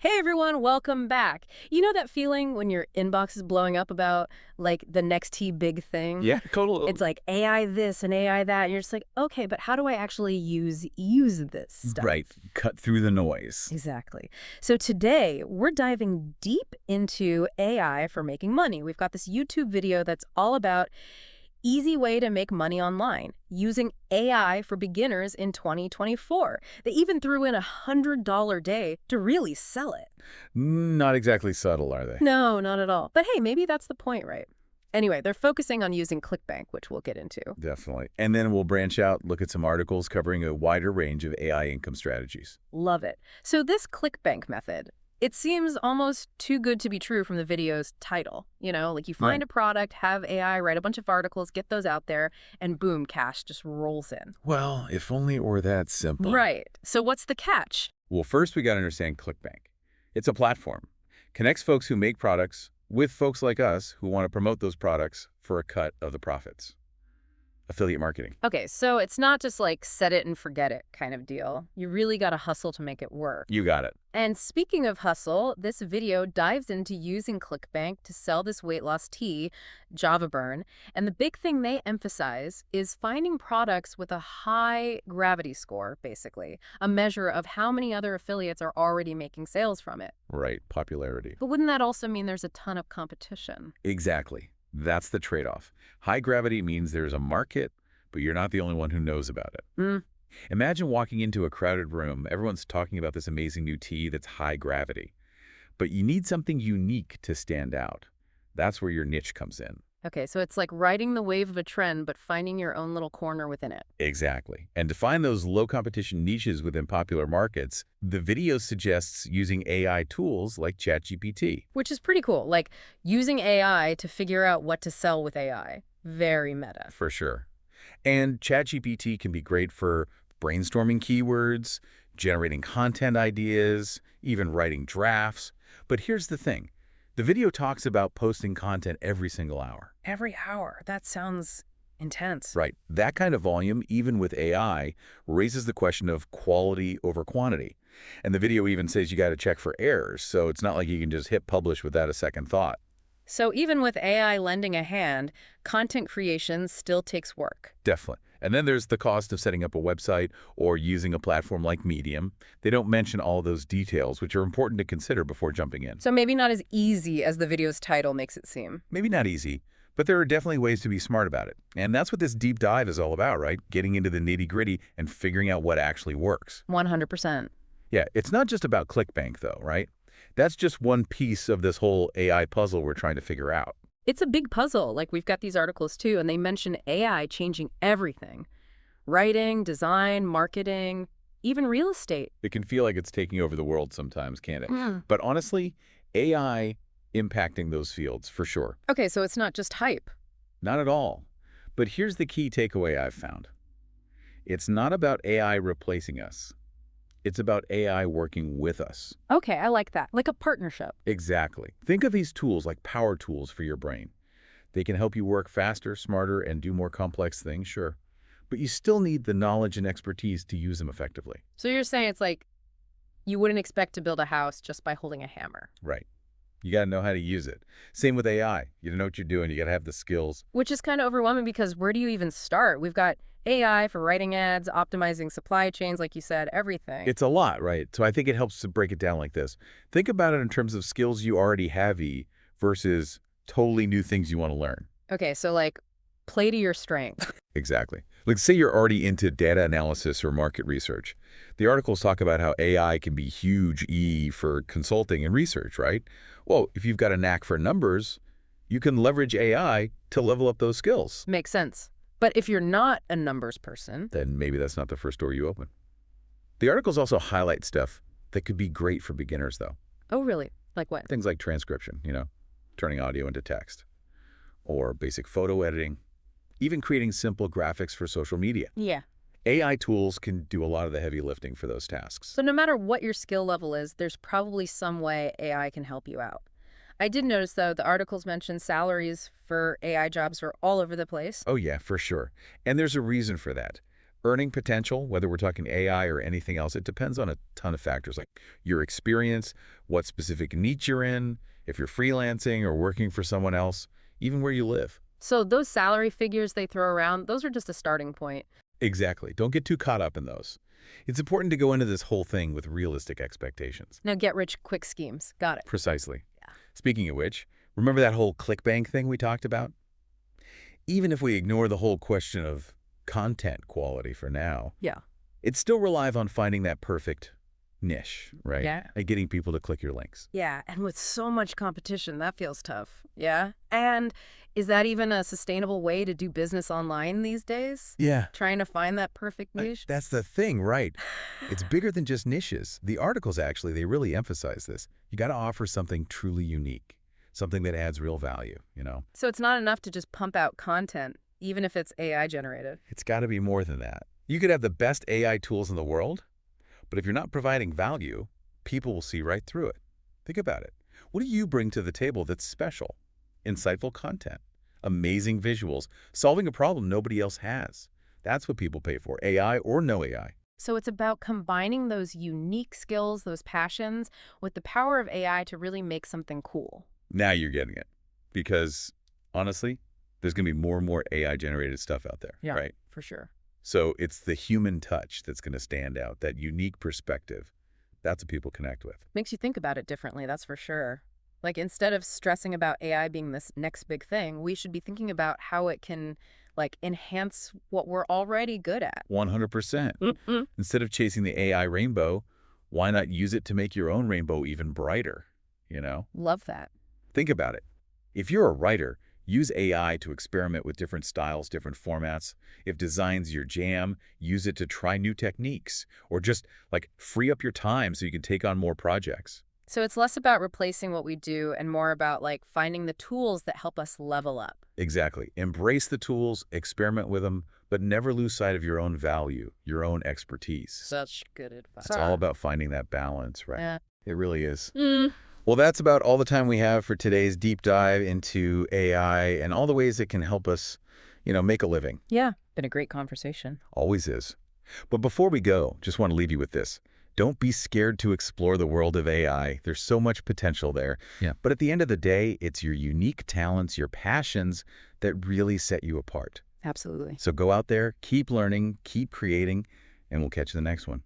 Hey everyone, welcome back. You know that feeling when your inbox is blowing up about the next big thing? Yeah, total It's like AI this and AI that, and you're just like, okay, but how do I actually use this stuff? right. Cut through the noise. Exactly. So today we're diving deep into AI for making money. We've got this YouTube video that's all about easy way to make money online using AI for beginners in 2024. They even threw in $100 day to really sell it. Not exactly subtle, are they? No, not at all. But hey, maybe that's the point, right? Anyway, they're focusing on using ClickBank, which we'll get into. Definitely. And then we'll branch out, look at some articles covering a wider range of AI income strategies. Love it. So this ClickBank method, it seems almost too good to be true from the video's title. Like you find Right. a product, have AI write a bunch of articles, get those out there, and boom, cash just rolls in. Well, if only it were that simple. Right. So what's the catch? Well, first we got to understand ClickBank. It's a platform. Connects folks who make products with folks like us who want to promote those products for a cut of the profits. Affiliate marketing. Okay, so it's not just like set it and forget it kind of deal. You really got to hustle to make it work. You got it. And speaking of hustle, this video dives into using ClickBank to sell this weight loss tea, Java Burn. And the big thing they emphasize is finding products with a high gravity score, basically, a measure of how many other affiliates are already making sales from it. Right. Popularity. But wouldn't that also mean there's a ton of competition? Exactly. That's the trade-off. High gravity means there's a market, but you're not the only one who knows about it. Mm, Imagine walking into a crowded room. Everyone's talking about this amazing new tea that's high gravity. But you need something unique to stand out. That's where your niche comes in. okay, so it's like riding the wave of a trend, but finding your own little corner within it. Exactly. And to find those low competition niches within popular markets, the video suggests using AI tools like ChatGPT. Which is pretty cool, like using AI to figure out what to sell with AI. Very meta. For sure. And ChatGPT can be great for brainstorming keywords, generating content ideas, even writing drafts. But here's the thing. The video talks about posting content every single hour. Every hour. That sounds intense. Right. That kind of volume, even with AI, raises the question of quality over quantity. And the video even says you got to check for errors, so it's not like you can just hit publish without a second thought. So even with AI lending a hand, content creation still takes work. Definitely. And then there's the cost of setting up a website or using a platform like Medium. They don't mention all those details, which are important to consider before jumping in. So maybe not as easy as the video's title makes it seem. Maybe not easy, but there are definitely ways to be smart about it. And that's what this deep dive is all about, right? Getting into the nitty-gritty and figuring out what actually works. 100%. Yeah, it's not just about ClickBank, though, right? That's just one piece of this whole AI puzzle we're trying to figure out. It's a big puzzle. Like we've got these articles too, and they mention AI changing everything. Writing, design, marketing, even real estate. It can feel like it's taking over the world sometimes, can't it? Mm. But honestly, AI impacting those fields, for sure. Okay, so it's not just hype. Not at all. But here's the key takeaway I've found. It's not about AI replacing us. It's about AI working with us. Okay, I like that. Like a partnership. Exactly. Think of these tools like power tools for your brain. They can help you work faster, smarter, and do more complex things, sure. But you still need the knowledge and expertise to use them effectively. So you're saying it's like you wouldn't expect to build a house just by holding a hammer. Right. You got to know how to use it. Same with AI. You know what you're doing. You got to have the skills. Which is kind of overwhelming because where do you even start? We've got AI for writing ads, optimizing supply chains, like you said, everything. It's a lot, right? So I think it helps to break it down like this. Think about it in terms of skills you already have versus totally new things you want to learn. Okay, so like play to your strength. Exactly. Like say you're already into data analysis or market research. The articles talk about how AI can be huge for consulting and research, right? Well, if you've got a knack for numbers, you can leverage AI to level up those skills. Makes sense. But if you're not a numbers person, Then maybe that's not the first door you open. The articles also highlight stuff that could be great for beginners, though. oh really? Like what? Things like transcription, turning audio into text, or basic photo editing, even creating simple graphics for social media. Yeah. AI tools can do a lot of the heavy lifting for those tasks. So no matter what your skill level is, there's probably some way AI can help you out. I did notice, though, the articles mentioned salaries for AI jobs are all over the place. Oh yeah, for sure. And there's a reason for that. Earning potential, whether we're talking AI or anything else, it depends on a ton of factors like your experience, what specific niche you're in, if you're freelancing or working for someone else, even where you live. So those salary figures they throw around, those are just a starting point. Exactly. Don't get too caught up in those. It's important to go into this whole thing with realistic expectations. Now get rich quick schemes. Got it. Precisely. Yeah. Speaking of which, remember that whole ClickBank thing we talked about? Even if we ignore the whole question of content quality for now, Yeah. it's still relies on finding that perfect niche, right? Yeah. And getting people to click your links. Yeah, and with so much competition, that feels tough. Yeah? And is that even a sustainable way to do business online these days? Yeah. Trying to find that perfect niche? That's the thing, right? It's bigger than just niches. The articles actually, they really emphasize this. You got to offer something truly unique, something that adds real value, you know? So it's not enough to just pump out content, even if it's AI generated. It's got to be more than that. You could have the best AI tools in the world, but if you're not providing value, people will see right through it. Think about it. What do you bring to the table that's special? Insightful content, amazing visuals, solving a problem nobody else has. That's what people pay for, AI or no AI. So it's about combining those unique skills, those passions, with the power of AI to really make something cool. Now you're getting it. Because, honestly, there's going to be more and more AI-generated stuff out there, right? For sure. So it's the human touch that's going to stand out, that unique perspective. That's what people connect with. Makes you think about it differently, that's for sure. Like, instead of stressing about AI being this next big thing, we should be thinking about how it can, like, enhance what we're already good at. 100%. Instead of chasing the AI rainbow, why not use it to make your own rainbow even brighter, you know? Love that. Think about it. If you're a writer, use AI to experiment with different styles, different formats. If design's your jam, use it to try new techniques. Or just, like, free up your time so you can take on more projects. So it's less about replacing what we do and more about, like, finding the tools that help us level up. Exactly. Embrace the tools, experiment with them, but never lose sight of your own value, your own expertise. Such good advice. It's all about finding that balance, right? Yeah. It really is. Mm. Well, that's about all the time we have for today's deep dive into AI and all the ways it can help us, make a living. Yeah. Been a great conversation. Always is. But before we go, just want to leave you with this. Don't be scared to explore the world of AI. There's so much potential there. Yeah. But at the end of the day, it's your unique talents, your passions that really set you apart. Absolutely. So go out there, keep learning, keep creating, and we'll catch you in the next one.